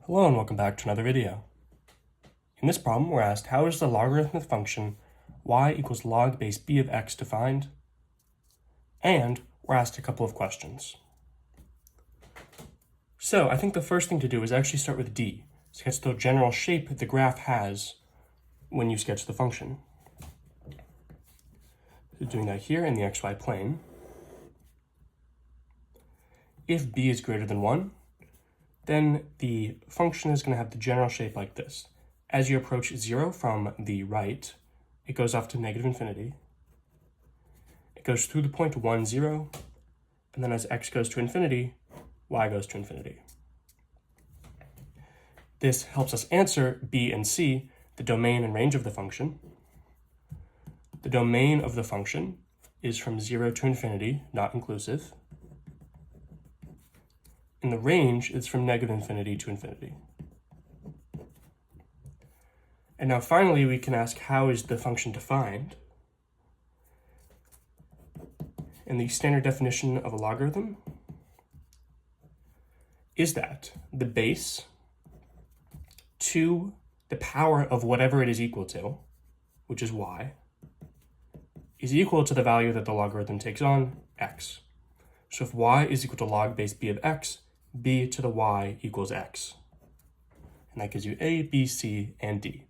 Hello and welcome back to another video. In this problem, we're asked how is the logarithmic function y equals log base b of x defined? And we're asked a couple of questions. So I think the first thing to do is actually start with D, sketch the general shape the graph has when you sketch the function. So doing that here in the xy plane. If b is greater than 1, then the function is going to have the general shape like this. As you approach 0 from the right, it goes off to negative infinity. It goes through the point 1, 0, and then as x goes to infinity, y goes to infinity. This helps us answer b and c, the domain and range of the function. The domain of the function is from 0 to infinity, not inclusive. And the range is from negative infinity to infinity. And now finally, we can ask how is the function defined? And the standard definition of a logarithm is that the base to the power of whatever it is equal to, which is y, is equal to the value that the logarithm takes on, x. So if y is equal to log base b of x, b to the y equals x. And that gives you a, b, c, and d.